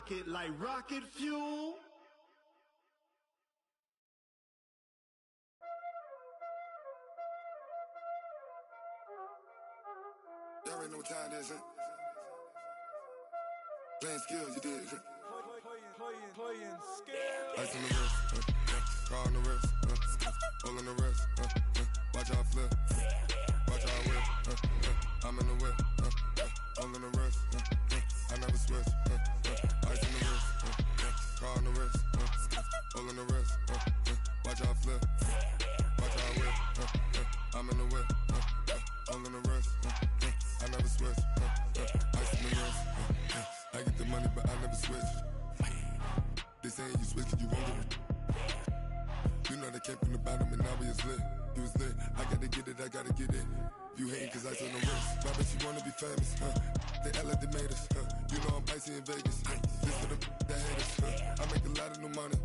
pocket like rocket fuel. Y'all already know what time it is, huh? Playing skills, you did, huh? Playing skills. Ice on the wrist, car on the wrist, hole in the wrist, watch out flip, watch out whip, I'm in the whip, hole in the wrist, I never switch, ice on the wrist, car on the wrist, hole in the wrist, watch out flip, watch out whip, I'm in the whip, hole in the wrist, I never switch, ice on the wrist, I get the money but I never switch. They saying you switch it, you won't get it. You know they came from the bottom and now we is lit. You was lit, I gotta get it, I gotta get it. You hating cause ice on the wrist. Why bet you wanna be famous, They Ella they made us, You know I'm icy in Vegas, This for the that hate us, I make a lot of new money,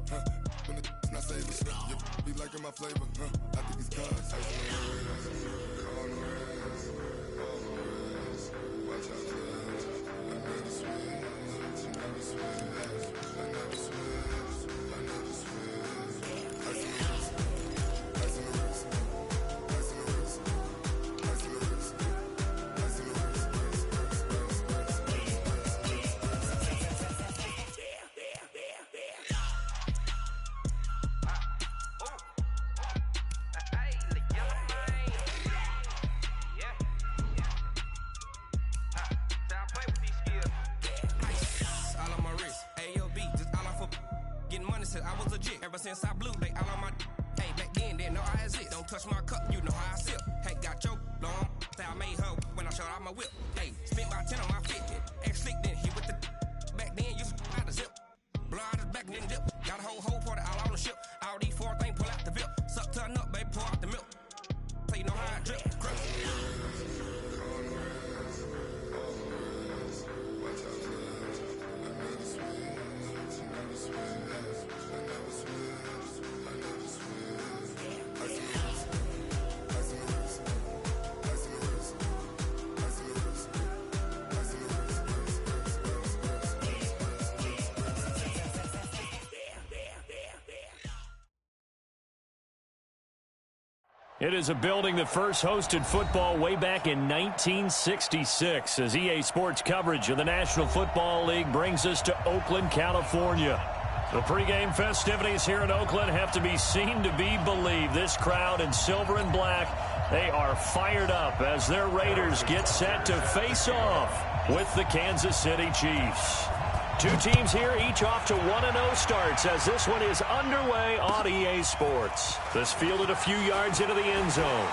When the not savers, You be liking my flavor, I think it's cause ice on the wrist, on the wrist, on the wrist. Watch out for this, I never switch, I never switch. I never switch, I never switch. Ice in the wrist, ice in the wrist, ice in the wrist, ice in the wrist, ice in the wrist, I was legit ever since I blew they all on my hey back then didn't know I exist. Don't touch my cup, you know how I sip. Hey, got your long I made her when I showed out my whip. Hey, spent about 10 on my 50. Ex slick then hit with the back then used to out the zip. Blow out his back and then dip. Got a whole party all on the ship. All these four things pull out the VIP. Suck to a nut, baby, pour out the milk. So you know how I drip. It is a building that first hosted football way back in 1966 as EA Sports coverage of the National Football League brings us to Oakland, California. The pregame festivities here in Oakland have to be seen to be believed. This crowd in silver and black, they are fired up as their Raiders get set to face off with the Kansas City Chiefs. Two teams here, each off to 1-0 starts as this one is underway on EA Sports. This fielded a few yards into the end zone.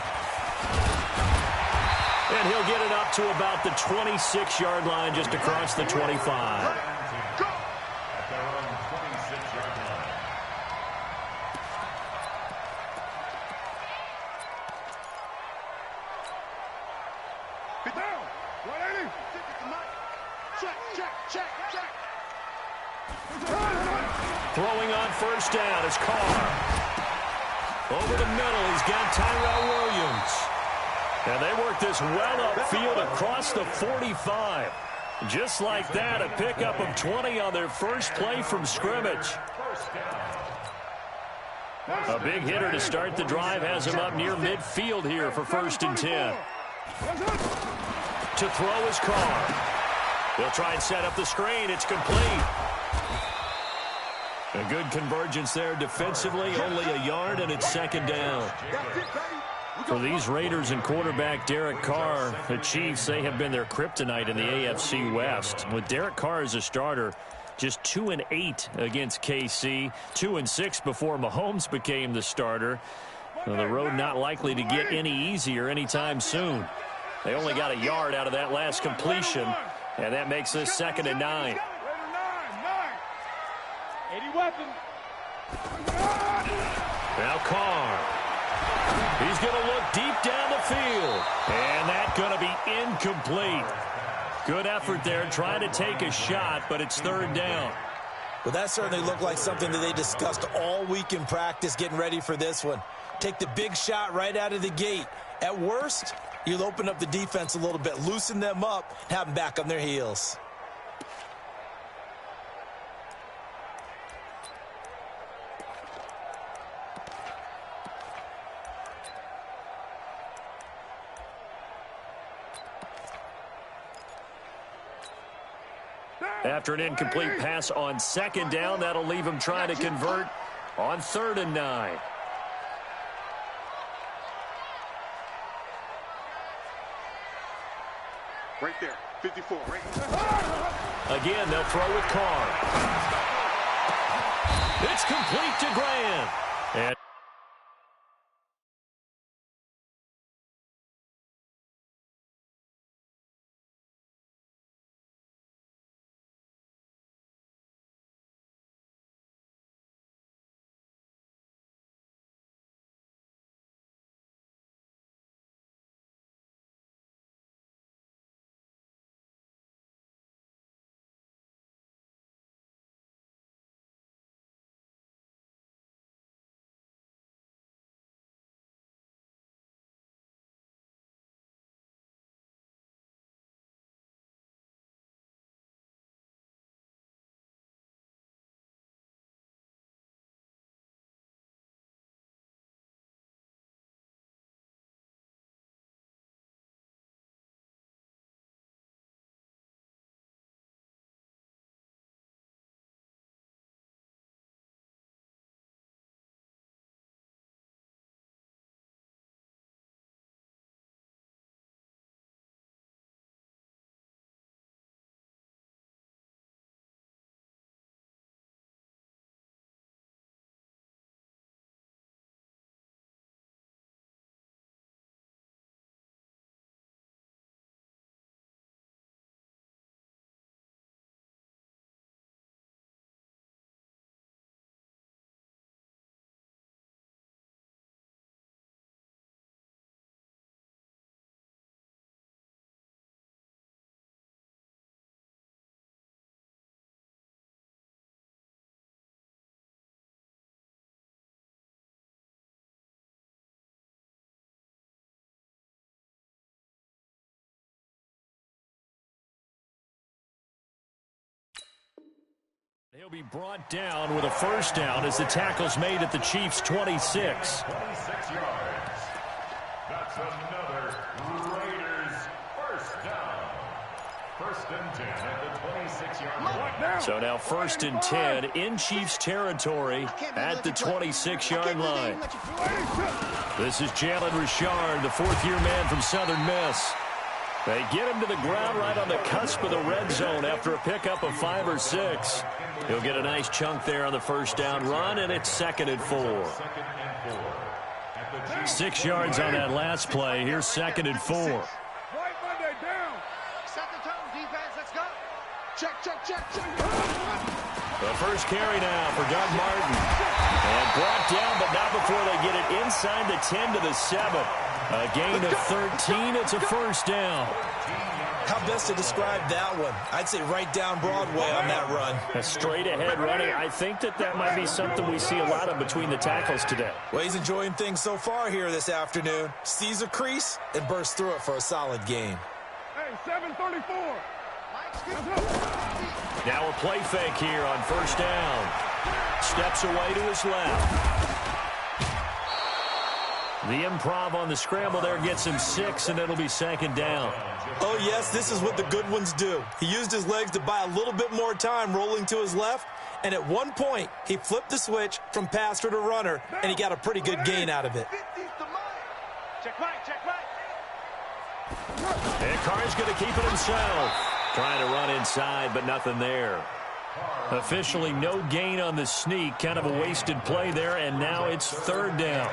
And he'll get it up to about the 26-yard line just across the 25. Throwing on first down is Carr. Over the middle, he's got Tyrell Williams. And they work this well upfield across the 45. Just like that, a pickup of 20 on their first play from scrimmage. A big hitter to start the drive has him up near midfield here for 1st and 10. To throw is Carr. They'll try and set up the screen. It's complete. A good convergence there defensively, only a yard, and it's 2nd down. For these Raiders and quarterback Derek Carr, the Chiefs, they have been their kryptonite in the AFC West. With Derek Carr as a starter, just 2-8 against KC, 2-6 before Mahomes became the starter. Well, the road not likely to get any easier anytime soon. They only got a yard out of that last completion, and that makes this 2nd and 9. Now Carr. He's going to look deep down the field. And that's going to be incomplete. Good effort there trying to take a shot, but it's 3rd down. Well, that certainly looked like something that they discussed all week in practice getting ready for this one. Take the big shot right out of the gate. At worst, you'll open up the defense a little bit, loosen them up, have them back on their heels. After an incomplete pass on second down, that'll leave him trying to convert on 3rd and 9. Right there, 54. Right. Again, they'll throw with Carr. It's complete to Graham. And he'll be brought down with a first down as the tackle's made at the Chiefs' 26. 26 yards. That's another Raiders first down. 1st and 10 at the 26-yard line. So now 1st and 10 in Chiefs territory at the 26-yard line. This is Jalen Richard, the 4th-year man from Southern Miss. They get him to the ground right on the cusp of the red zone after a pickup of 5 or 6. He'll get a nice chunk there on the first down run, and it's 2nd and 4. 6 yards on that last play. Here's 2nd and 4. Right Monday down. Set the tone, defense. Let's go. Check, check, check, check. The first carry now for Doug Martin. And brought down, but not before they get it inside the 10 to the 7. A gain of 13. It's a first down. How best to describe that one? I'd say right down Broadway on that run. A straight-ahead running. I think that might be something we see a lot of between the tackles today. Well, he's enjoying things so far here this afternoon. Sees a crease and bursts through it for a solid gain. Hey, 734. Now a play fake here on first down. Steps away to his left. The improv on the scramble there gets him 6, and it'll be 2nd down. Oh, yes, this is what the good ones do. He used his legs to buy a little bit more time rolling to his left, and at one point, he flipped the switch from passer to runner, and he got a pretty good gain out of it. Check right, check right. And Carr's going to keep it himself. Trying to run inside, but nothing there. Officially no gain on the sneak. Kind of a wasted play there, and now it's 3rd down.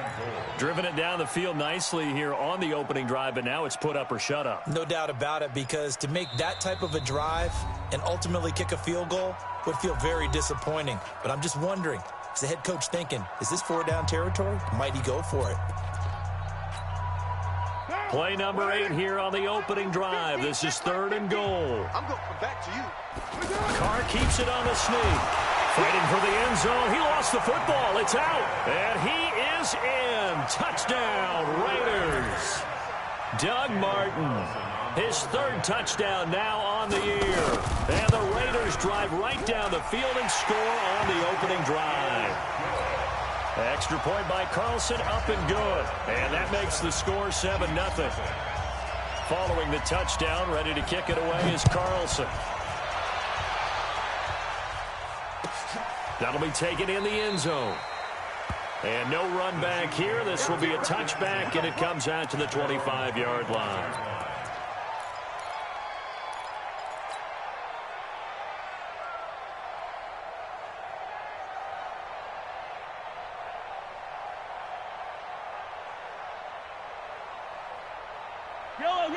Driven it down the field nicely here on the opening drive, but now it's put up or shut up. No doubt about it, because to make that type of a drive and ultimately kick a field goal would feel very disappointing. But I'm just wondering, is the head coach thinking, is this 4-down territory? Might he go for it? Play number 8 here on the opening drive. This is 3rd and goal. I'm going to come back to you. Carr keeps it on the sneak. Fighting for the end zone. He lost the football. It's out. And he is in. Touchdown, Raiders. Doug Martin. His 3rd touchdown now on the year. And the Raiders drive right down the field and score on the opening drive. Extra point by Carlson, up and good. And that makes the score 7-0. Following the touchdown, ready to kick it away is Carlson. That'll be taken in the end zone. And no run back here. This will be a touchback, and it comes out to the 25-yard line.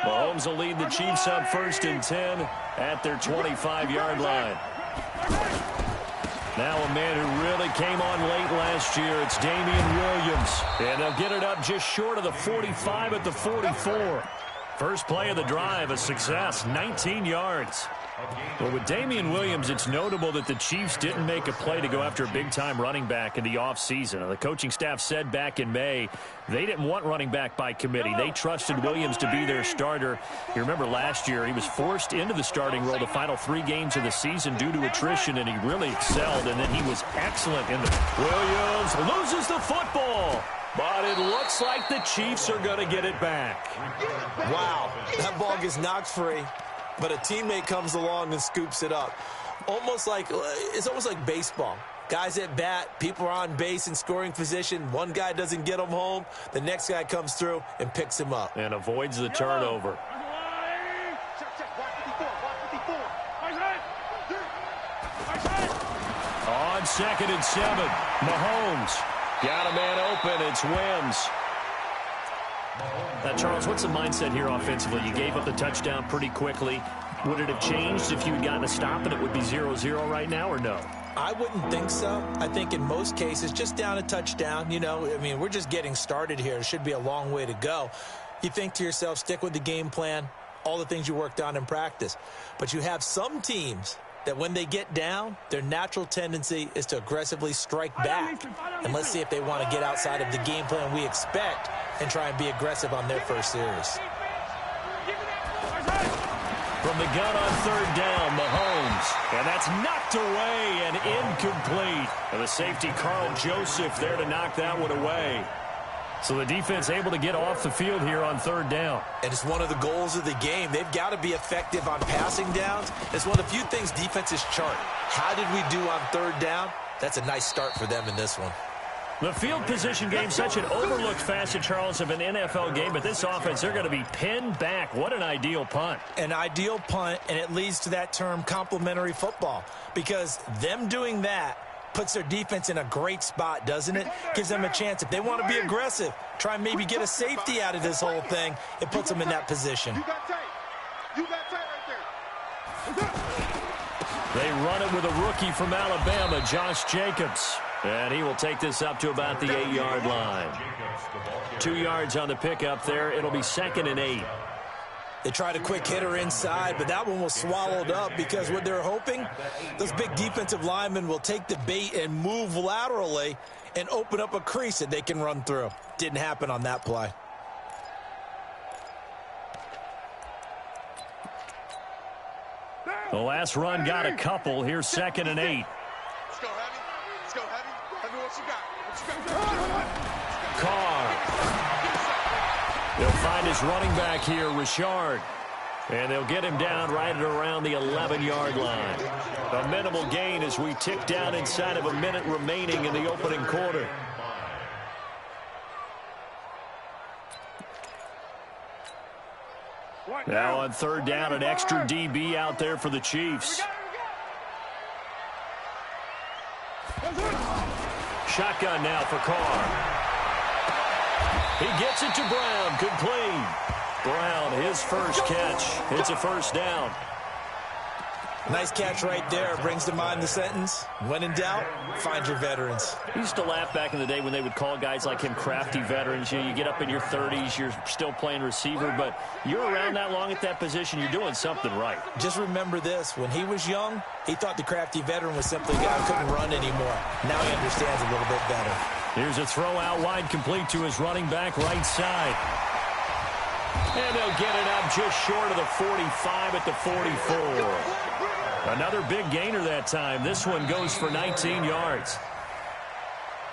Mahomes will lead the Chiefs up 1st and 10 at their 25-yard line. Now a man who really came on late last year, it's Damian Williams. And they'll get it up just short of the 45 at the 44. First play of the drive, a success, 19 yards. Well, with Damian Williams, it's notable that the Chiefs didn't make a play to go after a big-time running back in the offseason. The coaching staff said back in May they didn't want running back by committee. They trusted Williams to be their starter. You remember last year he was forced into the starting role the final 3 games of the season due to attrition, and he really excelled, and then he was excellent in the... Williams loses the football, but it looks like the Chiefs are going to get it back. Wow, that ball gets knocked free, but a teammate comes along and scoops it up. It's almost like baseball. Guys at bat, people are on base in scoring position. One guy doesn't get him home. The next guy comes through and picks him up. And avoids the turnover. On 2nd and 7, Mahomes got a man open. It's Wims. Now, Charles, what's the mindset here offensively? You gave up the touchdown pretty quickly. Would it have changed if you had gotten a stop and it would be 0-0 right now, or no? I wouldn't think so. I think in most cases, just down a touchdown, we're just getting started here. It should be a long way to go. You think to yourself, stick with the game plan, all the things you worked on in practice. But you have some teams that when they get down, their natural tendency is to aggressively strike back. And let's see if they want to get outside of the game plan we expect and try and be aggressive on their first series. From the gun on 3rd down, Mahomes. And that's knocked away and incomplete. And the safety, Carl Joseph, there to knock that one away. So the defense able to get off the field here on 3rd down. And it's one of the goals of the game. They've got to be effective on passing downs. It's one of the few things defenses chart. How did we do on 3rd down? That's a nice start for them in this one. The field position game, such an overlooked facet, Charles, of an NFL game, but this offense, they're going to be pinned back. What an ideal punt. An ideal punt, and it leads to that term complementary football, because them doing that puts their defense in a great spot, doesn't it? Gives them a chance. If they want to be aggressive, try and maybe get a safety out of this whole thing, it puts them in that position. You got tape. You got tape right there. They run it with a rookie from Alabama, Josh Jacobs. And he will take this up to about the 8-yard line. 2 yards on the pickup there. It'll be 2nd and 8. They tried a quick hitter inside, but that one was swallowed up because what they're hoping, those big defensive linemen will take the bait and move laterally and open up a crease that they can run through. Didn't happen on that play. The last run got a couple. Here's 2nd and 8. Let's go, Heavy. Let's go, Heavy. Heavy, what you got? What you got? Carr. They'll find his running back here, Richard. And they'll get him down right at around the 11-yard line. A minimal gain as we tick down inside of a minute remaining in the opening quarter. Now on 3rd down, an extra DB out there for the Chiefs. Shotgun now for Carr. He gets it to Brown, complete. Brown, his first catch. It's a 1st down. Nice catch right there. Brings to mind the sentence, when in doubt, find your veterans. We used to laugh back in the day when they would call guys like him crafty veterans. You get up in your 30s, you're still playing receiver, but you're around that long at that position, you're doing something right. Just remember this. When he was young, he thought the crafty veteran was simply a guy who couldn't run anymore. Now he understands a little bit better. Here's a throw out wide, complete to his running back right side. And they'll get it up just short of the 45 at the 44. Another big gainer that time. This one goes for 19 yards.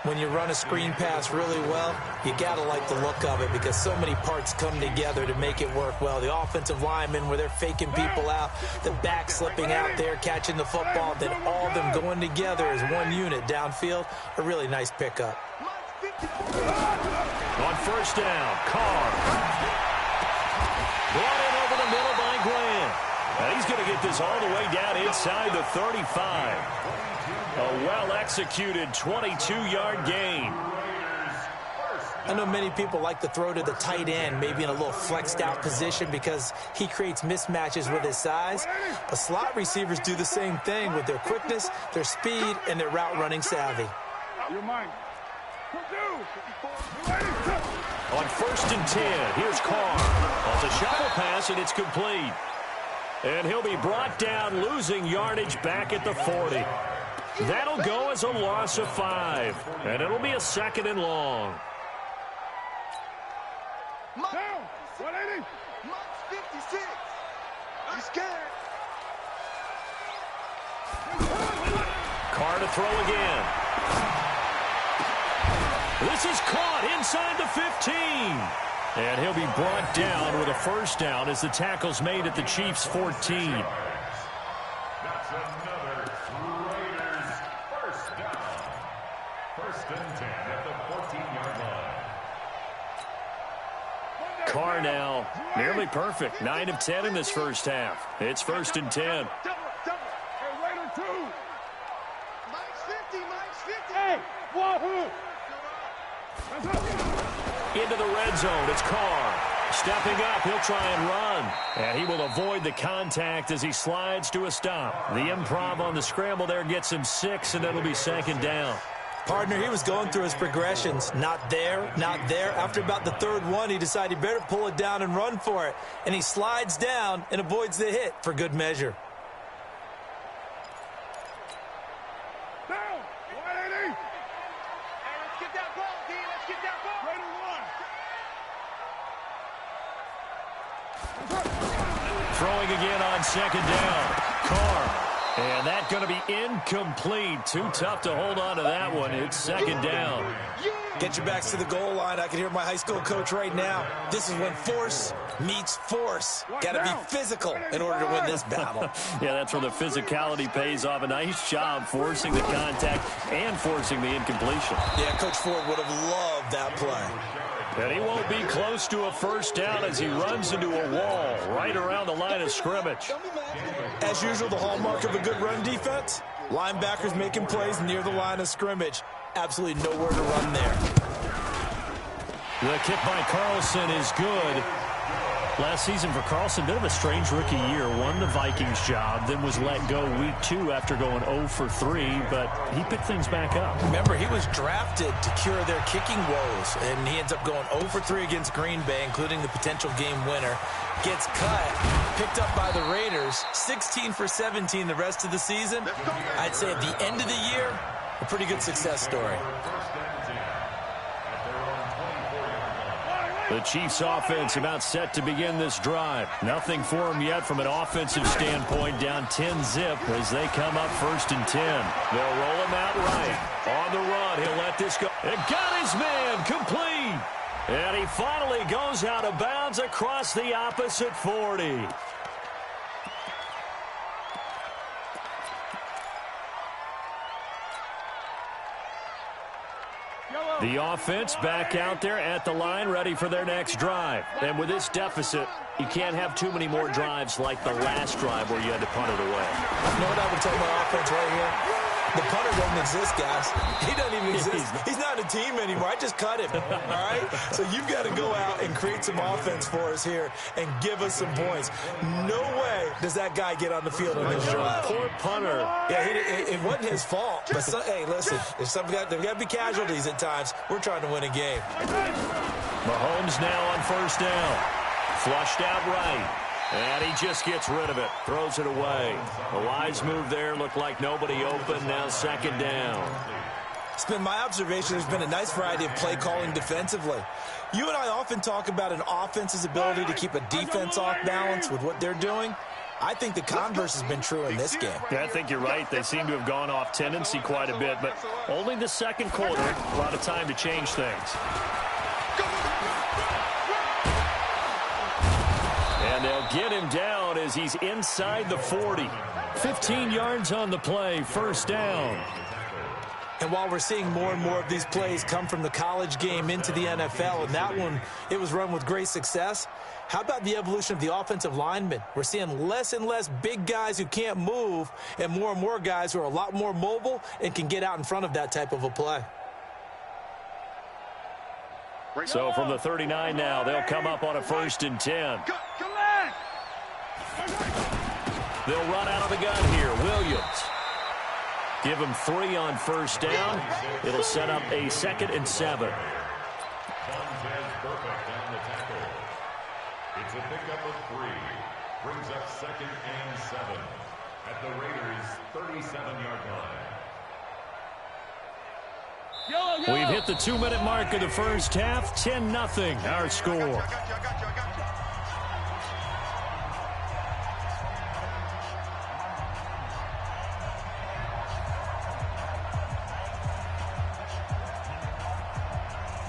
When you run a screen pass really well, you got to like the look of it because so many parts come together to make it work well. The offensive linemen, where they're faking people out, the back slipping out there, catching the football, then all of them going together as one unit downfield, a really nice pickup. On first down, Carr. Brought in over the middle by Grant. And he's going to get this all the way down inside the 35. A well-executed 22-yard gain. I know many people like to throw to the tight end, maybe in a little flexed-out position because he creates mismatches with his size. But slot receivers do the same thing with their quickness, their speed, and their route-running savvy. On first and 10, here's Carr. It's a shovel pass, and it's complete. And he'll be brought down, losing yardage back at the 40. That'll go as a loss of 5. And it'll be a 2nd and long. Down. 180. 56. He's scared. Carr to throw again. This is caught inside the 15. And he'll be brought down with a first down as the tackle's made at the Chiefs' 14. That's another Raiders first down. First and 10 at the 14-yard line. Carr now nearly perfect. 9 of 10 in this first half. It's first and 10. Hey, Raider 2. Mike's 50. Mike's 50. Hey, wahoo. Into the red zone. It's Carr. Stepping up, he'll try and run. And he will avoid the contact as he slides to a stop. The improv on the scramble there gets him 6, and it'll be 2nd down. Partner, he was going through his progressions. Not there, not there. After about the 3rd one, he decided he better pull it down and run for it. And he slides down and avoids the hit for good measure. Down. 180. Hey, let's get that ball, D. Let's get that ball. Raider 1. Throwing again on 2nd down. Carr. And that's going to be incomplete. Too tough to hold on to that one. It's 2nd down. Get your backs to the goal line. I can hear my high school coach right now. This is when force meets force. Got to be physical in order to win this battle. Yeah, that's where the physicality pays off. A nice job forcing the contact and forcing the incompletion. Yeah, Coach Ford would have loved that play. And he won't be close to a first down as he runs into a wall right around the line of scrimmage. As usual, the hallmark of a good run defense, linebackers making plays near the line of scrimmage. Absolutely nowhere to run there. The kick by Carlson is good. Last season for Carlson, bit of a strange rookie year. Won the Vikings job, then was let go week 2 after going 0 for 3, but he picked things back up. Remember, he was drafted to cure their kicking woes, and he ends up going 0 for 3 against Green Bay, including the potential game winner. Gets cut, picked up by the Raiders, 16 for 17 the rest of the season. I'd say at the end of the year, a pretty good success story. The Chiefs offense about set to begin this drive. Nothing for them yet from an offensive standpoint, down 10-zip as they come up first and 10. They'll roll him out right. On the run, he'll let this go. And got his man complete. And he finally goes out of bounds across the opposite 40. The offense back out there at the line, ready for their next drive. And with this deficit, you can't have too many more drives like the last drive where you had to punt it away. You know what I would tell my offense right here? The punter doesn't exist, guys. He doesn't even exist. He's not a team anymore. I just cut him, all right? So you've got to go out and create some offense for us here and give us some points. No way does that guy get on the field on this drive. Poor punter. Yeah, it wasn't his fault. But, hey, listen, there's got to be casualties at times. We're trying to win a game. Mahomes now on first down. Flushed out right. And he just gets rid of it. Throws it away. A wise move there. Looked like nobody open. Now 2nd down. It's been my observation there's been a nice variety of play calling defensively. You and I often talk about an offense's ability to keep a defense off balance with what they're doing. I think the converse has been true in this game. Yeah, I think you're right. They seem to have gone off tendency quite a bit, but only the second quarter. A lot of time to change things. And they'll get him down as he's inside the 40. 15 yards on the play, first down. And while we're seeing more and more of these plays come from the college game into the NFL, and that one, it was run with great success, how about the evolution of the offensive linemen? We're seeing less and less big guys who can't move and more guys who are a lot more mobile and can get out in front of that type of a play. So from the 39 now, they'll come up on a 1st and 10. They'll run out of the gun here. Williams. Give him 3 on first down. It'll set up a 2nd and 7. It's a pickup of 3. Brings up 2nd and 7 at the Raiders' 37-yard line. We've hit the 2-minute mark of the first half. 10-0 our score.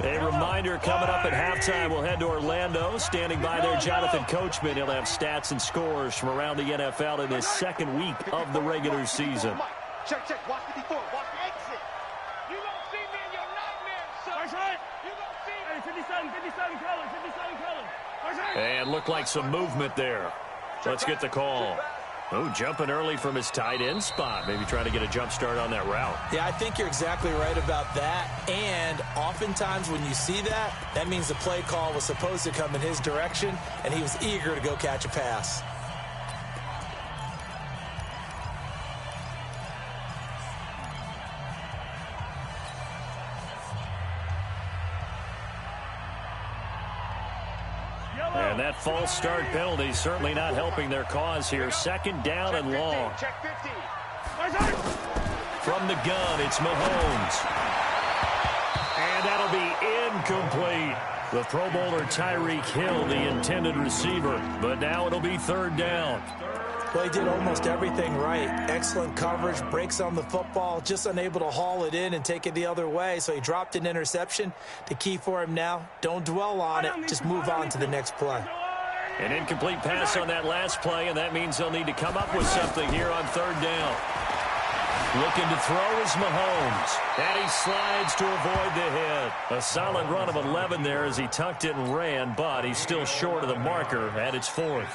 A reminder coming up at halftime. We'll head to Orlando. Standing by there, Jonathan Coachman. He'll have stats and scores from around the NFL in his 2nd week of the regular season. Check. Watch the before. Watch the exit. You don't see me in your nightmares, son. That's right. You don't see me. Hey, 57 colors. And looked like some movement there. Let's get the call. Oh, jumping early from his tight end spot. Maybe trying to get a jump start on that route. Yeah, I think you're exactly right about that. And oftentimes when you see that, that means the play call was supposed to come in his direction, and he was eager to go catch a pass. And that false start penalty certainly not helping their cause here. 2nd down and long. Check 50. From the gun, it's Mahomes. And that'll be incomplete. The Pro Bowler Tyreek Hill, the intended receiver. But now it'll be 3rd down. Well, he did almost everything right. Excellent coverage, breaks on the football, just unable to haul it in and take it the other way. So he dropped an interception. The key for him now, don't dwell on it. Just move on to the next play. An incomplete pass on that last play, and that means they'll need to come up with something here on 3rd down. Looking to throw is Mahomes. And he slides to avoid the hit. A solid run of 11 there as he tucked it and ran, but he's still short of the marker at its 4th.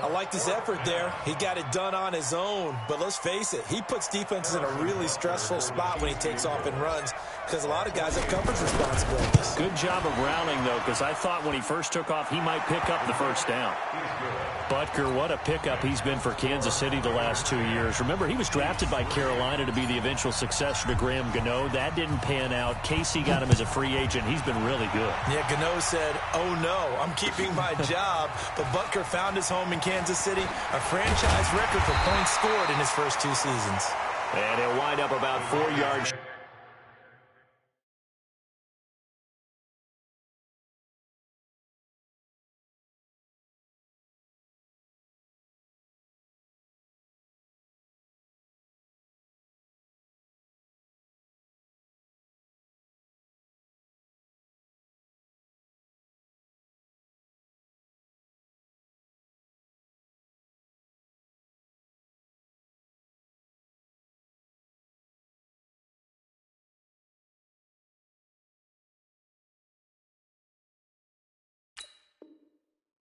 I liked his effort there. He got it done on his own. But let's face it, he puts defenses in a really stressful spot when he takes off and runs because a lot of guys have coverage responsibilities. Good job of rounding, though, because I thought when he first took off, he might pick up the 1st down. Butker, what a pickup he's been for Kansas City the last 2 years. Remember, he was drafted by Carolina to be the eventual successor to Graham Gano. That didn't pan out. Casey got him as a free agent. He's been really good. Yeah, Gano said, oh no, I'm keeping my job. But Butker found his home in Kansas City, a franchise record for points scored in his first 2 seasons. And he'll wind up about 4 yards.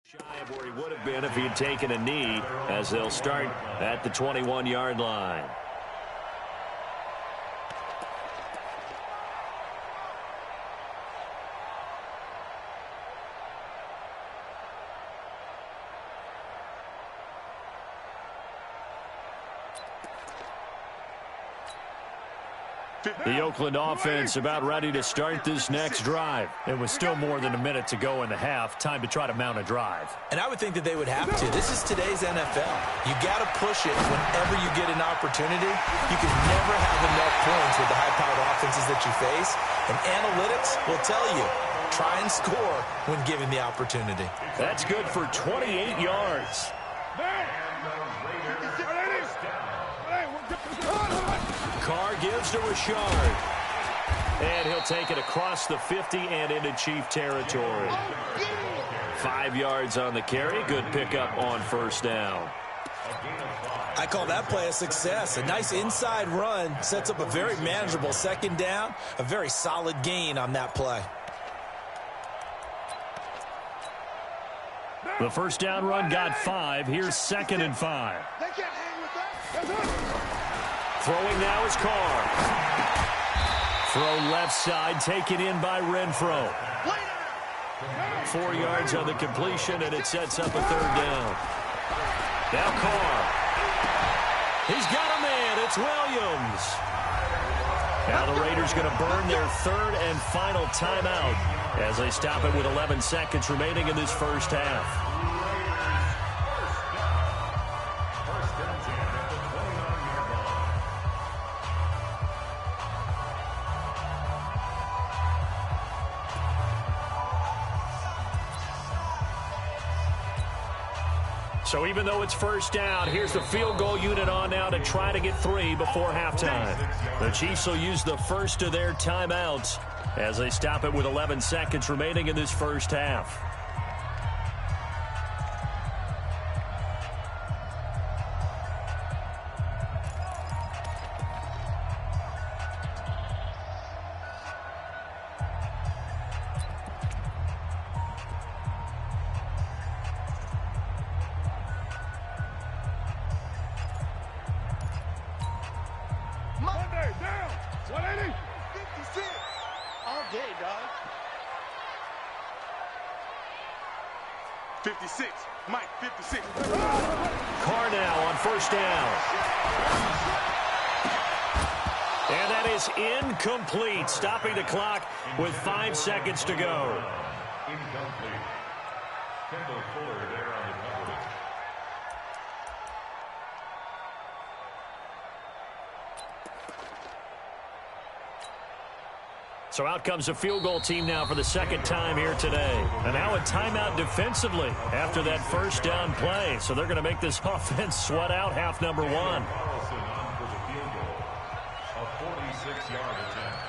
Shy of where he would have been if he had taken a knee, as they'll start at the 21-yard line. The Oakland offense about ready to start this next drive. It was still more than a minute to go in the half. Time to try to mount a drive. And I would think that they would have to. This is today's NFL. You got to push it whenever you get an opportunity. You can never have enough points with the high-powered offenses that you face. And analytics will tell you, try and score when given the opportunity. That's good for 28 yards. Carr gives to Richard. And he'll take it across the 50 and into Chief territory. 5 yards on the carry. Good pickup on first down. I call that play a success. A nice inside run sets up a very manageable second down. A very solid gain on that play. The first down run got 5. Here's 2nd and 5. They can't hang with that. Throwing now is Carr. Throw left side, taken in by Renfro. 4 yards on the completion, and it sets up a 3rd down. Now Carr. He's got a man. It's Williams. Now the Raiders going to burn their 3rd and final timeout as they stop it with 11 seconds remaining in this first half. So even though it's first down, here's the field goal unit on now to try to get 3 before halftime. The Chiefs will use the first of their timeouts as they stop it with 11 seconds remaining in this first half. Monday, down. 180. 56. All day, dog. 56. Mike, 56. Carr now on first down. And that is incomplete, stopping the clock with 5 seconds to go. Incomplete. Kendall Fuller there on the coverage. So out comes a field goal team now for the 2nd time here today. And now a timeout defensively after that first down play. So they're going to make this offense sweat out half number 1. Carlson on for the field goal. A 46-yard attempt.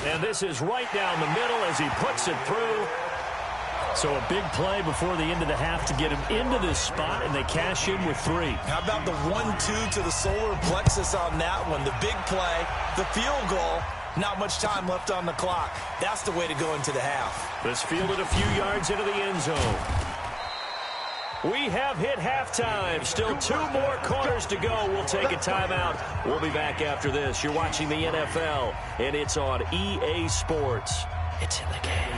And this is right down the middle as he puts it through. So a big play before the end of the half to get him into this spot, and they cash in with 3. How about the 1-2 to the solar plexus on that one? The big play, the field goal, not much time left on the clock. That's the way to go into the half. This fielded a few yards into the end zone. We have hit halftime. Still 2 more quarters to go. We'll take a timeout. We'll be back after this. You're watching the NFL, and it's on EA Sports. It's in the game.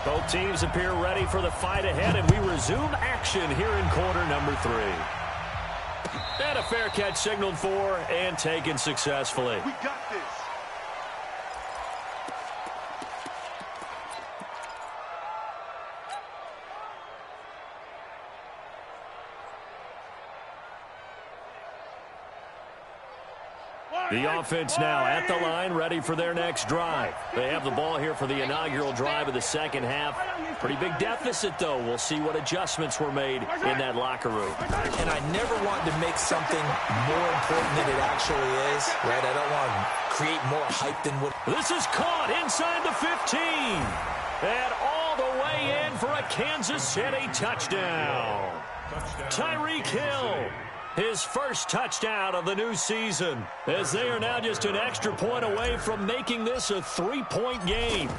Both teams appear ready for the fight ahead, and we resume action here in quarter number 3. And a fair catch signaled for and taken successfully. We got this. The offense now at the line, ready for their next drive. They have the ball here for the inaugural drive of the second half. Pretty big deficit, though. We'll see what adjustments were made in that locker room. And I never want to make something more important than it actually is, right? I don't want to create more hype than what... This is caught inside the 15. And all the way in for a Kansas City touchdown. Tyreek Hill. His first touchdown of the new season, as they are now just an extra point away from making this a 3-point game.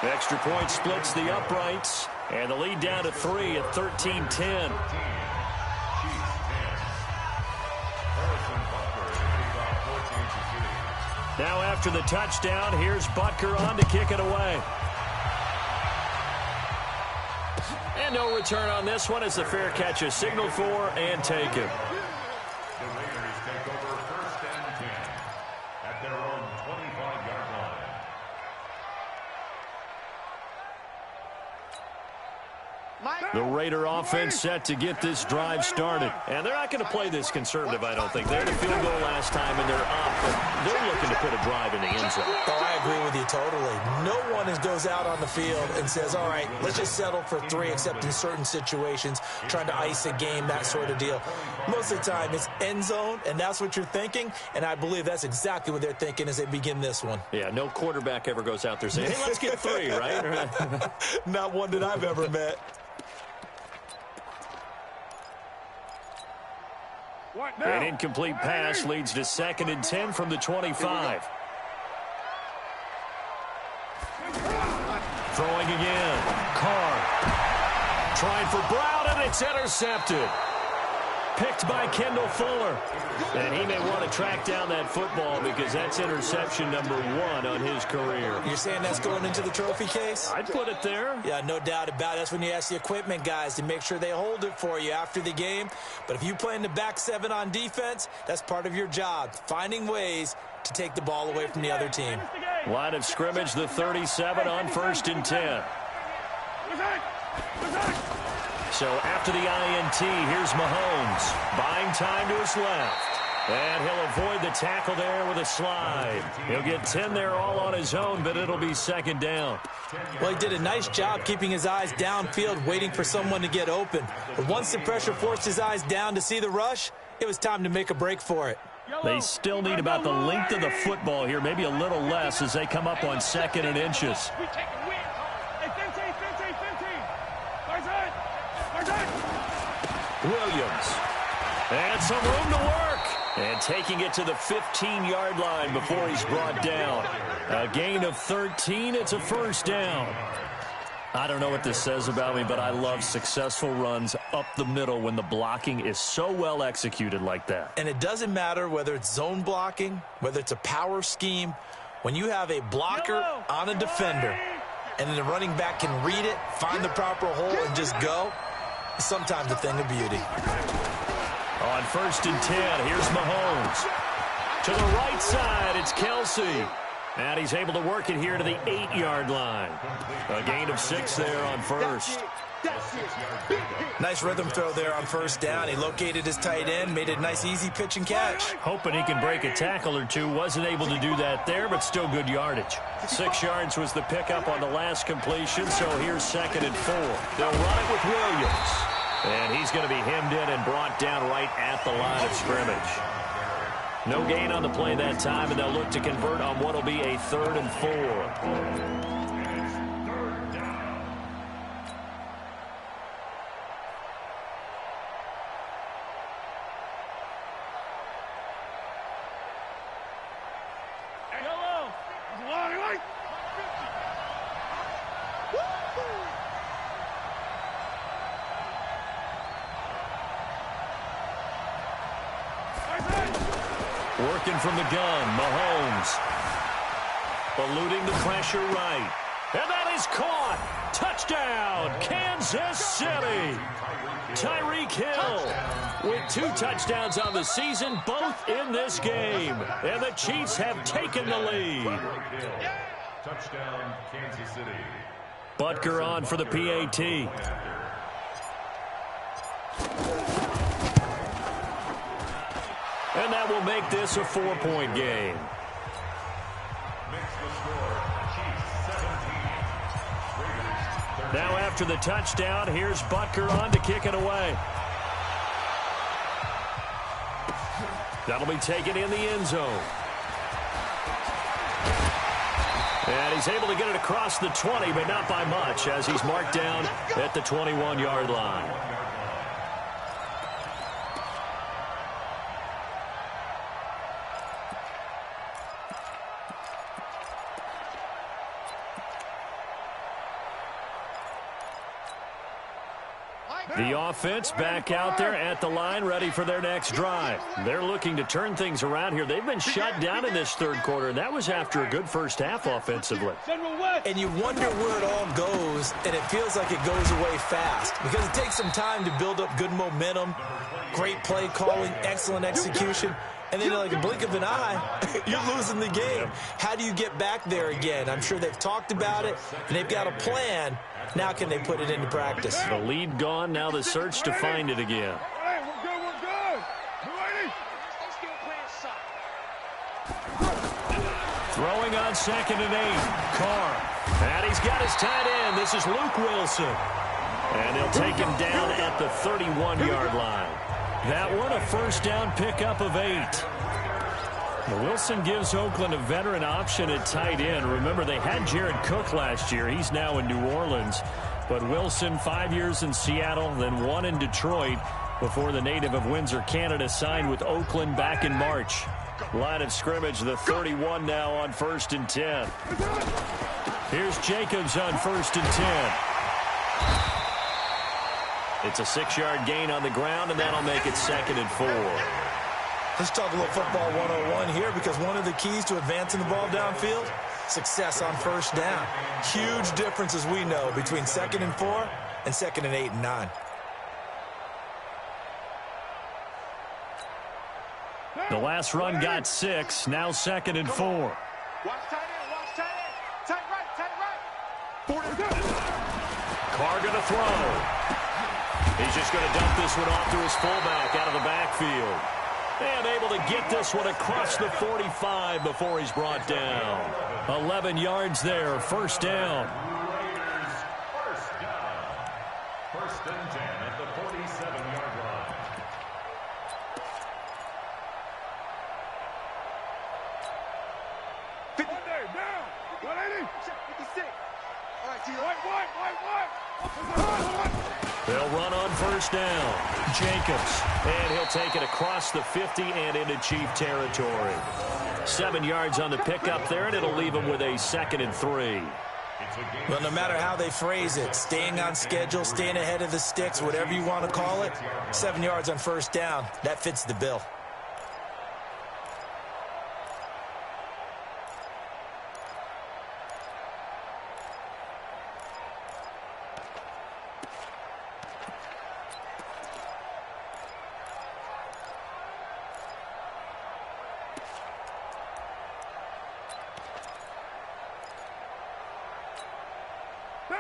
Extra point splits the uprights, and the lead down to 3 at 13-10. Now after the touchdown, here's Butker on to kick it away. And no return on this one as the fair catch is signaled for and taken. The Raiders take over 1st and 10 at their own 25-yard line. The Raider offense set to get this drive started. And they're not going to play this conservative, I don't think. They had a field goal last time, and they're up, but they're looking to put a drive in the end zone. Oh, I agree with you totally. No one goes out on the field and says, all right, let's just settle for 3, except in certain situations, trying to ice a game, that sort of deal. Most of the time, it's end zone, and that's what you're thinking, and I believe that's exactly what they're thinking as they begin this one. Yeah, no quarterback ever goes out there saying, hey, let's get 3, right? Not one that I've ever met. An incomplete pass leads to 2nd and 10 from the 25. Throwing again. Carr. Trying for Brown, and it's intercepted. Picked by Kendall Fuller. And he may want to track down that football because that's interception number 1 on his career. You're saying that's going into the trophy case? I'd put it there. Yeah, no doubt about it. That's when you ask the equipment guys to make sure they hold it for you after the game. But if you play in the back 7 on defense, that's part of your job, finding ways to take the ball away from the other team. Line of scrimmage, the 37 on 1st and 10. So after the INT, here's Mahomes. Buying time to his left. And he'll avoid the tackle there with a slide. He'll get 10 there all on his own, but it'll be 2nd down. Well, he did a nice job keeping his eyes downfield, waiting for someone to get open. But once the pressure forced his eyes down to see the rush, it was time to make a break for it. They still need about the length of the football here, maybe a little less as they come up on 2nd and inches. Williams. And some room to work. And taking it to the 15-yard line before he's brought down. A gain of 13. It's a 1st down. I don't know what this says about me, but I love successful runs up the middle when the blocking is so well executed like that. And it doesn't matter whether it's zone blocking, whether it's a power scheme. When you have a blocker on a defender and then the running back can read it, find the proper hole, and just go, it's sometimes a thing of beauty. On 1st and 10, here's Mahomes. To the right side, it's Kelsey. And he's able to work it here to the 8-yard line. A gain of 6 there on 1st. Nice rhythm throw there on 1st down. He located his tight end, made it a nice, easy pitch and catch. Hoping he can break a tackle or two. Wasn't able to do that there, but still good yardage. 6 yards was the pickup on the last completion, so here's 2nd and 4. They'll run it with Williams. And he's going to be hemmed in and brought down right at the line of scrimmage. No gain on the play that time, and they'll look to convert on what will be a 3rd and 4. Working from the gun, Mahomes. Eluding the pressure right. And that is caught. Touchdown, Kansas City. Tyreek Hill with 2 touchdowns on the season, both in this game. And the Chiefs have taken the lead. Touchdown, Kansas City. Butker on for the PAT. And that will make this a 4-point game. Now after the touchdown, here's Butker on to kick it away. That'll be taken in the end zone. And he's able to get it across the 20, but not by much, as he's marked down at the 21-yard line. The offense back out there at the line, ready for their next drive. They're looking to turn things around here. They've been shut down in this 3rd quarter, and that was after a good first half offensively. And you wonder where it all goes, and it feels like it goes away fast because it takes some time to build up good momentum, great play calling, excellent execution. And then like a blink of an eye, you're losing the game. How do you get back there again? I'm sure they've talked about it, and they've got a plan. Now can they put it into practice? The lead gone, now the search to find it again. Hey, we're good, we're good. You ready? Throwing on 2nd and 8. Carr. And he's got his tight end. This is Luke Wilson. And they'll take him down at the 31-yard line. That one a first down pickup of 8. Wilson gives Oakland a veteran option at tight end. Remember, they had Jared Cook last year. He's now in New Orleans. But Wilson, 5 years in Seattle, then 1 in Detroit before the native of Windsor, Canada, signed with Oakland back in March. Line of scrimmage, the 31 now on 1st and 10. Here's Jacobs on 1st and 10. It's a 6-yard gain on the ground, and that'll make it 2nd and 4. Let's talk a little football 101 here, because one of the keys to advancing the ball downfield, success on first down. Huge difference, as we know, between 2nd and 4 and 2nd and 8 and 9. The last run got 6, now 2nd and 4. Watch tight end, watch tight end. Tight right, tight right. 40. Carr going to throw. He's just going to dump this one off to his fullback out of the backfield. And able to get this one across the 45 before he's brought down. 11 yards there, first down. First down. 1st and 10 at the 47-yard line. Monday, down. 180. 56. All right, T. White. They'll run on first down. Jacobs, and he'll take it across the 50 and into Chief territory. 7 yards on the pickup there, and it'll leave him with a 2nd and 3. Well, no matter how they phrase it, staying on schedule, staying ahead of the sticks, whatever you want to call it, 7 yards on first down, that fits the bill.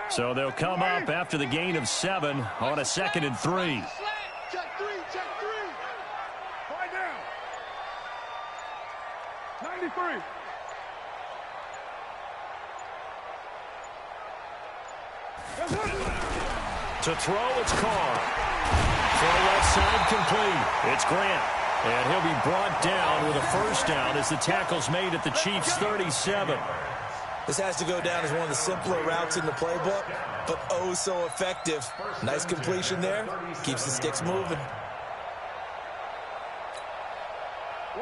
So they'll come up after the gain of 7 on a 2nd and 3. Check 3. Find down. 93. To throw, it's Carr. Throw left side complete. It's Grant. And he'll be brought down with a first down as the tackle's made at the Chiefs' 37. This has to go down as one of the simpler routes in the playbook, but oh so effective. Nice completion there. Keeps the sticks moving.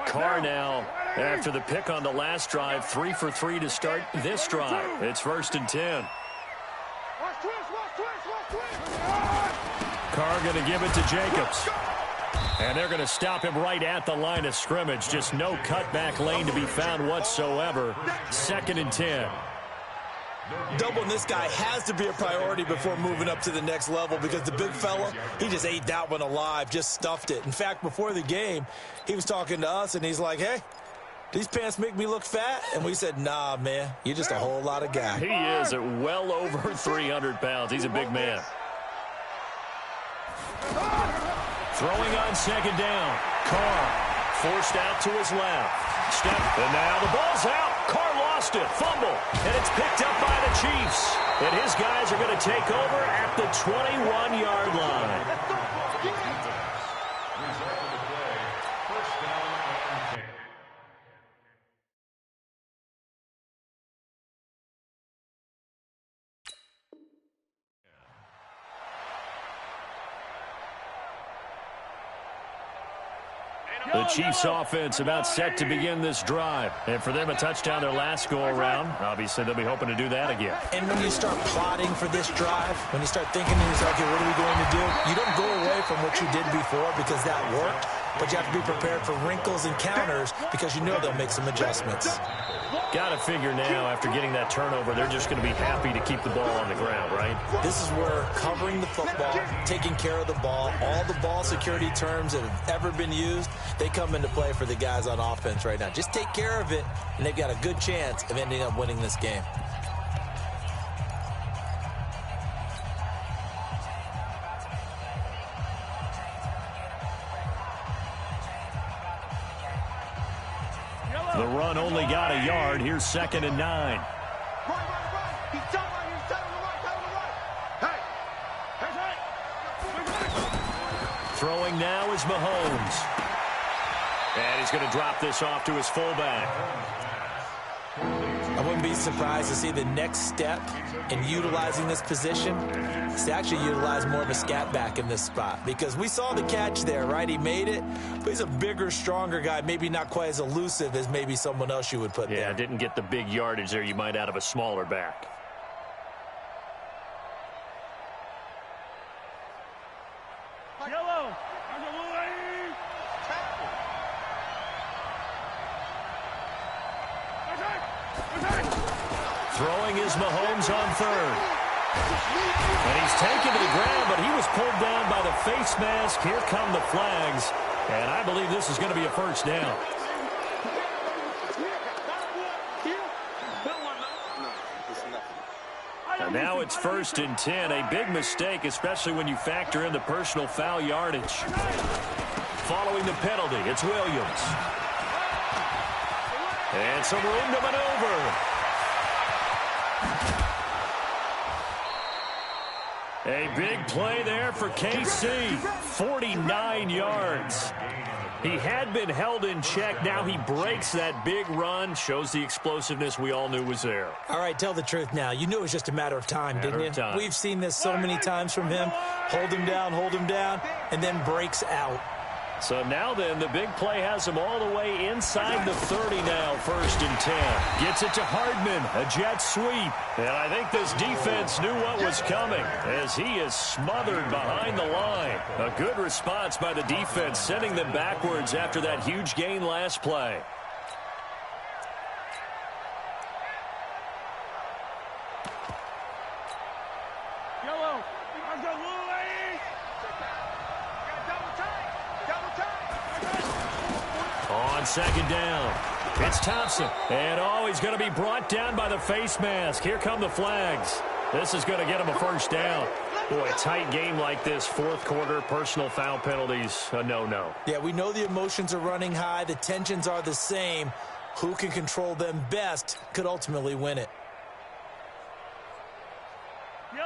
Carr now, after the pick on the last drive, 3 for 3 to start this drive. It's 1st and 10. Carr going to give it to Jacobs. And they're going to stop him right at the line of scrimmage. Just no cutback lane to be found whatsoever. 2nd and 10. Doubling this guy has to be a priority before moving up to the next level, because the big fella, he just ate that one alive, just stuffed it. In fact, before the game, he was talking to us, and he's like, hey, these pants make me look fat? And we said, nah, man, you're just a whole lot of guy. He is at well over 300 pounds. He's a big man. Throwing on 2nd down. Carr forced out to his left. Step, and now the ball's out. Carr lost it. Fumble. And it's picked up by the Chiefs. And his guys are going to take over at the 21-yard line. The Chiefs offense about set to begin this drive. And for them, a touchdown their last go-around. Obviously, they'll be hoping to do that again. And when you start plotting for this drive, when you start thinking to yourself, okay, what are we going to do? You don't go away from what you did before because that worked, but you have to be prepared for wrinkles and counters because you know they'll make some adjustments. Got to figure now, after getting that turnover, they're just going to be happy to keep the ball on the ground, right? This is where covering the football, taking care of the ball, all the ball security terms that have ever been used, they come into play for the guys on offense right now. Just take care of it, and they've got a good chance of ending up winning this game. The run only got a yard. Here's 2nd and 9. Right. He's done right. He's done on the right. Hey. Throwing now is Mahomes. And he's going to drop this off to his fullback. I wouldn't be surprised to see the next step in utilizing this position is to actually utilize more of a scat back in this spot, because we saw the catch there, right? He made it, but he's a bigger, stronger guy, maybe not quite as elusive as maybe someone else you would put there. Yeah, didn't get the big yardage there you might out of a smaller back. Yellow. Throwing is Mahomes on 3rd. And he's taken to the ground, but he was pulled down by the face mask. Here come the flags. And I believe this is going to be a first down. And now it's 1st and 10. A big mistake, especially when you factor in the personal foul yardage. Following the penalty, it's Williams. And some room to maneuver. A big play there for KC. 49 yards. He had been held in check. Now he breaks that big run. Shows the explosiveness we all knew was there. All right, tell the truth now. You knew it was just a matter of time, didn't you? We've seen this so many times from him. Hold him down, and then breaks out. So now then, the big play has him all the way inside the 30 now, 1st and 10. Gets it to Hardman, a jet sweep. And I think this defense knew what was coming as he is smothered behind the line. A good response by the defense, sending them backwards after that huge gain last play. Yellow. On 2nd down, it's Thompson. And he's going to be brought down by the face mask. Here come the flags. This is going to get him a first down. Boy, tight game like this, 4th quarter, personal foul penalties, a no-no. Yeah, we know the emotions are running high. The tensions are the same. Who can control them best could ultimately win it.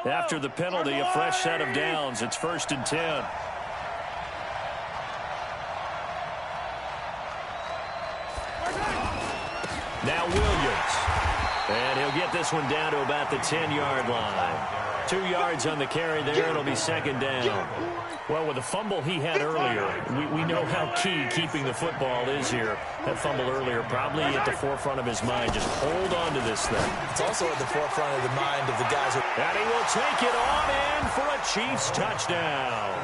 After the penalty, a fresh set of downs. It's 1st and 10. Now Williams. And he'll get this one down to about the 10-yard line. 2 yards on the carry there. It'll be 2nd down. Well, with the fumble he had earlier, we know how key keeping the football is here. That fumble earlier probably at the forefront of his mind. Just hold on to this thing. It's also at the forefront of the mind of the guys. And he will take it on in for a Chiefs touchdown.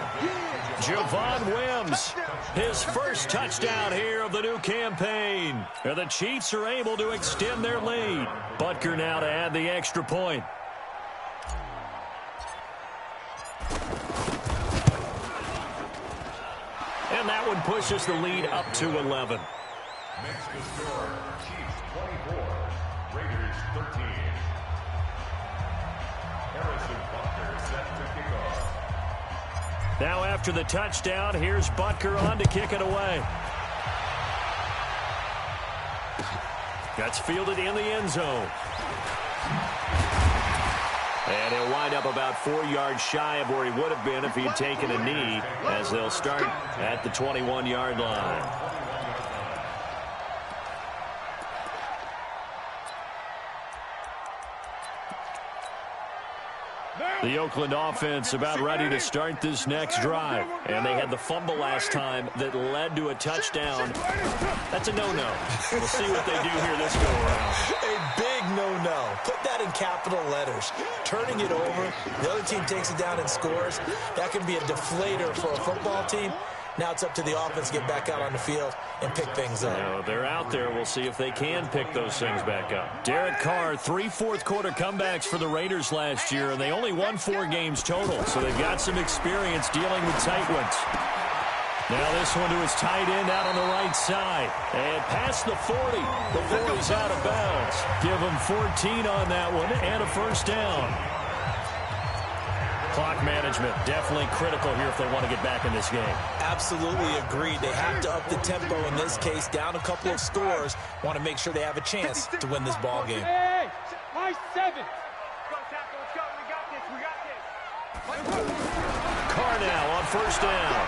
Javon Wims, his first touchdown here of the new campaign. And the Chiefs are able to extend their lead. Butker now to add the extra point. And that one pushes the lead up to 11. Makes the score Chiefs 24, Raiders 13. Harrison Butker set to kick off. Now after the touchdown, here's Butker on to kick it away. That's fielded in the end zone. And he'll wind up about 4 yards shy of where he would have been if he'd taken a knee, as they'll start at the 21-yard line. The Oakland offense about ready to start this next drive. And they had the fumble last time that led to a touchdown. That's a no-no. We'll see what they do here this go-around. A big no-no. Put that in capital letters. Turning it over, the other team takes it down and scores. That can be a deflator for a football team. Now it's up to the offense to get back out on the field and pick things up. Now, they're out there. We'll see if they can pick those things back up. Derek Carr, 3 fourth-quarter comebacks for the Raiders last year, and they only won 4 games total, so they've got some experience dealing with tight ones. Now this one to his tight end out on the right side. And past the 40 before he's out of bounds. Give him 14 on that one and a first down. Clock management definitely critical here if they want to get back in this game. Absolutely agreed. They have to up the tempo in this case, down a couple of scores. Want to make sure they have a chance to win this ball game. Hey, my 7. Go, tackle, let's go. We got this. Carr now on first down.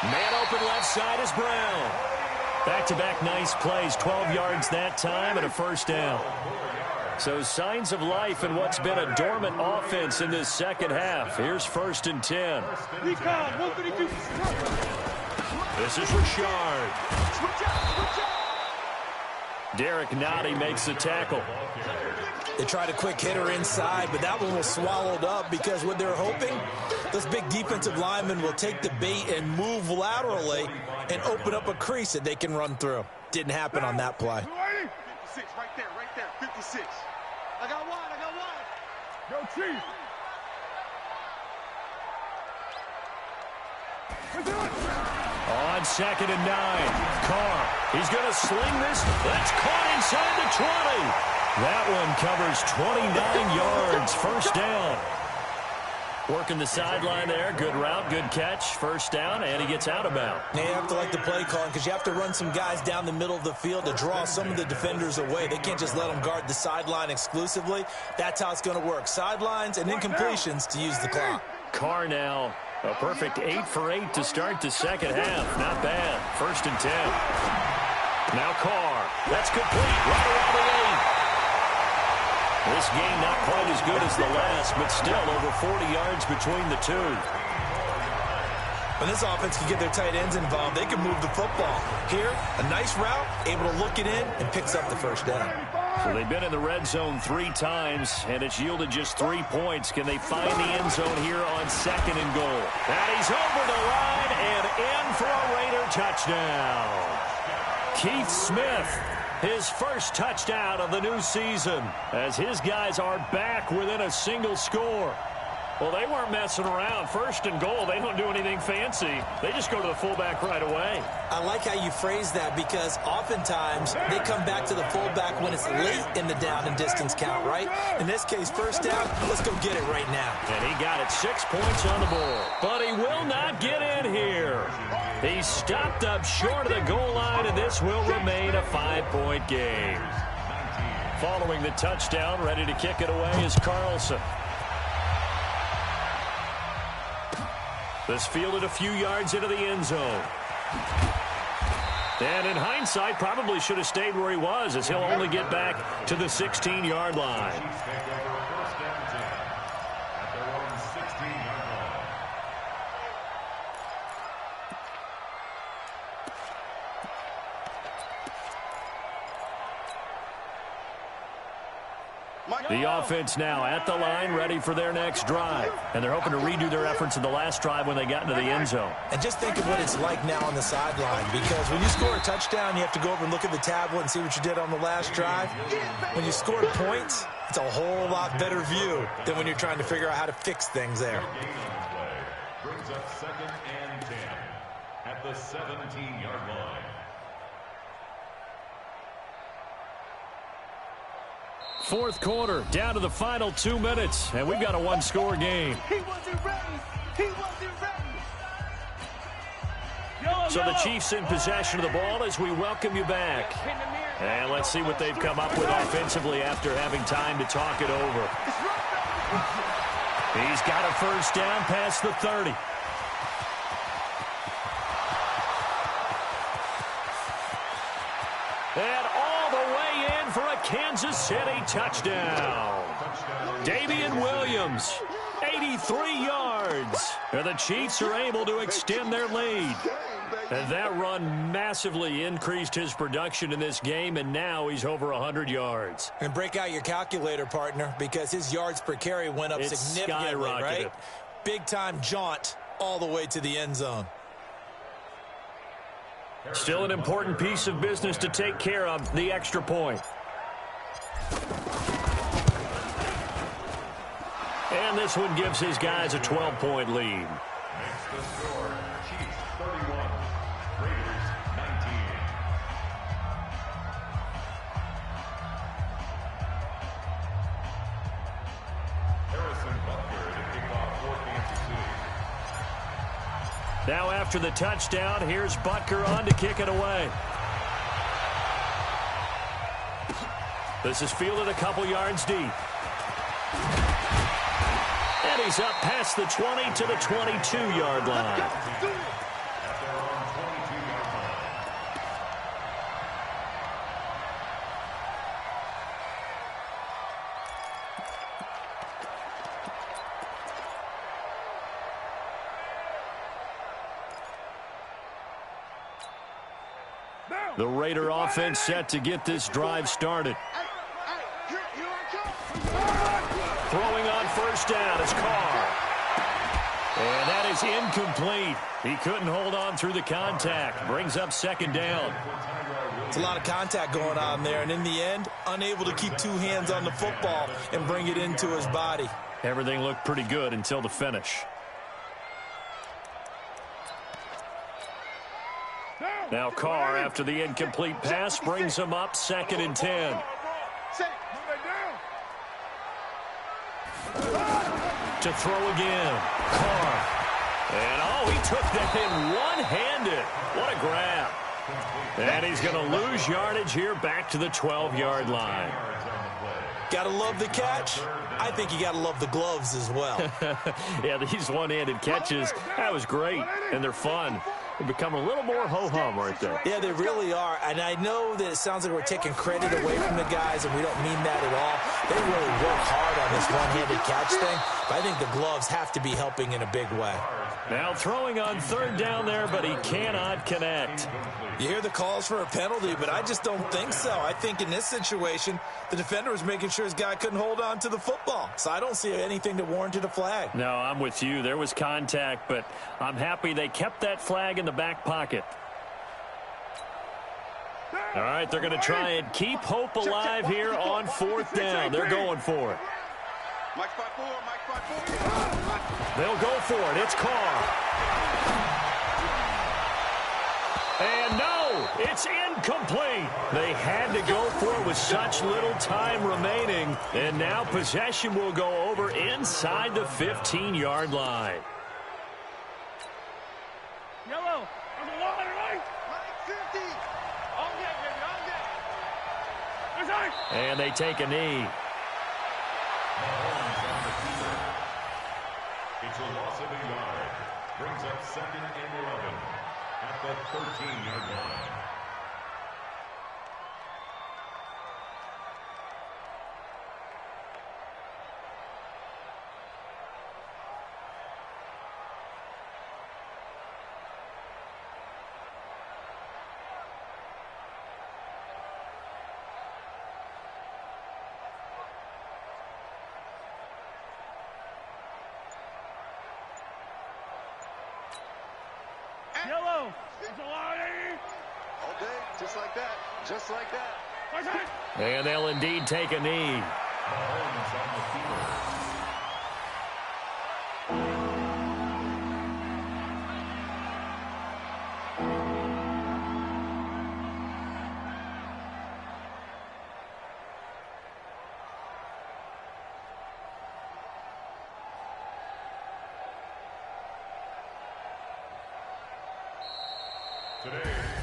Man open left side is Brown. Back-to-back nice plays, 12 yards that time and a first down. So signs of life in what's been a dormant offense in this second half. Here's 1st and 10. Recon, 132. This is Richard. Derek Nottie makes the tackle. They tried a quick hitter inside, but that one was swallowed up because what they're hoping, those big defensive linemen will take the bait and move laterally and open up a crease that they can run through. Didn't happen on that play. 56, right there, 56. I got one. Go, Chief. On 2nd and 9. Carr, he's going to sling this. That's caught inside the 20. That one covers 29 yards. First down. Working the sideline there. Good route, good catch. First down, and he gets out of bounds. Now you have to like the play calling because you have to run some guys down the middle of the field to draw some of the defenders away. They can't just let them guard the sideline exclusively. That's how it's going to work. Sidelines and incompletions to use the clock. Carr now, a perfect 8 for 8 to start the second half. Not bad. 1st and 10. Now Carr. That's complete. Right around the 8. This game not quite as good as the last, but still over 40 yards between the two. When this offense can get their tight ends involved, they can move the football. Here, a nice route, able to look it in, and picks up the first down. So they've been in the red zone 3 times, and it's yielded just 3 points. Can they find the end zone here on 2nd and goal? And he's over the line and in for a Raider touchdown. Keith Smith, his first touchdown of the new season, as his guys are back within a single score. Well, they weren't messing around. 1st and goal, they don't do anything fancy. They just go to the fullback right away. I like how you phrase that because oftentimes they come back to the fullback when it's late in the down and distance count, right? In this case, first down, let's go get it right now. And he got it 6 points on the board. But he will not get in here. He's stopped up short of the goal line, and this will remain a 5-point game. Following the touchdown, ready to kick it away is Carlson. This fielded a few yards into the end zone. And in hindsight, probably should have stayed where he was, as he'll only get back to the 16-yard line. The offense now at the line, ready for their next drive. And they're hoping to redo their efforts in the last drive when they got into the end zone. And just think of what it's like now on the sideline, because when you score a touchdown, you have to go over and look at the tablet and see what you did on the last drive. When you scored points, it's a whole lot better view than when you're trying to figure out how to fix things there. Brings up 2nd and 10 at the 17-yard line. Fourth quarter, down to the final 2 minutes, and we've got a 1-score game. He wasn't ready. So the Chiefs in possession of the ball as we welcome you back. And let's see what they've come up with offensively after having time to talk it over. He's got a first down past the 30. And all the way in for a Kansas City touchdown. Damian Williams, 83 yards. And the Chiefs are able to extend their lead. And that run massively increased his production in this game, and now he's over 100 yards. And break out your calculator, partner, because his yards per carry went up significantly, right? Big-time jaunt all the way to the end zone. Still an important piece of business to take care of, the extra point. And this one gives his guys a 12-point lead. Makes the score Chiefs 31, Raiders 19. Harrison Butker to kick off for Kansas City. Now after the touchdown, here's Butker on to kick it away. This is fielded a couple yards deep. And he's up past the 20 to the 22-yard line. At their own 22-yard line. The Raider offense set to get this drive started. Throwing on first down is Carr. And that is incomplete. He couldn't hold on through the contact. Brings up second down. It's a lot of contact going on there, and in the end, unable to keep two hands on the football and bring it into his body. Everything looked pretty good until the finish. Now Carr, after the incomplete pass, brings him up 2nd and 10. To throw again. Carr. And, he took that in one-handed. What a grab. And he's going to lose yardage here back to the 12-yard line. Got to love the catch. I think you got to love the gloves as well. Yeah, these one-handed catches, that was great, and they're fun. They become a little more ho-hum right there. Yeah, they really are. And I know that it sounds like we're taking credit away from the guys, and we don't mean that at all. They really work hard on this one-handed catch thing. But I think the gloves have to be helping in a big way. Now throwing on 3rd down there, but he cannot connect. You hear the calls for a penalty, but I just don't think so. I think in this situation, the defender was making sure his guy couldn't hold on to the football. So I don't see anything that warranted a flag. No, I'm with you. There was contact, but I'm happy they kept that flag in the back pocket. All right, they're going to try and keep hope alive here on 4th down. They're going for it. They'll go for it. It's Carr. And no, it's incomplete. They had to go for it with such little time remaining. And now possession will go over inside the 15-yard line. Yellow. On the line, right? 50. All day, baby, all day. And they take a knee. It's a loss of a yard. Brings up 2nd and 11 at the 13-yard line. Yellow. All day, just like that. Just like that. And they'll indeed take a knee. Mahomes on the field.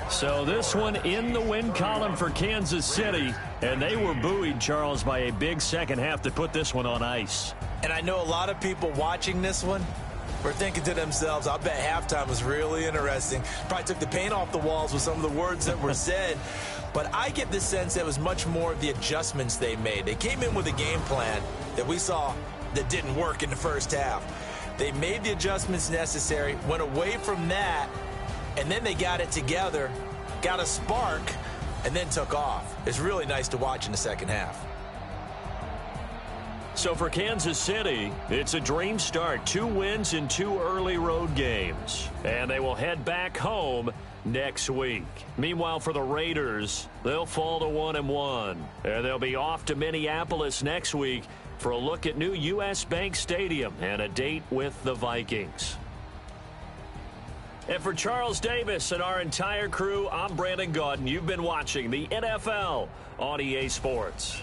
So this one in the win column for Kansas City. And they were buoyed, Charles, by a big second half that put this one on ice. And I know a lot of people watching this one were thinking to themselves, I bet halftime was really interesting. Probably took the paint off the walls with some of the words that were said. But I get the sense that it was much more of the adjustments they made. They came in with a game plan that we saw that didn't work in the first half. They made the adjustments necessary, went away from that, and then they got it together, got a spark, and then took off. It's really nice to watch in the second half. So for Kansas City, it's a dream start. 2 wins in 2 early road games. And they will head back home next week. Meanwhile, for the Raiders, they'll fall to 1-1. And they'll be off to Minneapolis next week for a look at new U.S. Bank Stadium and a date with the Vikings. And for Charles Davis and our entire crew, I'm Brandon Gaudin. You've been watching the NFL on EA Sports.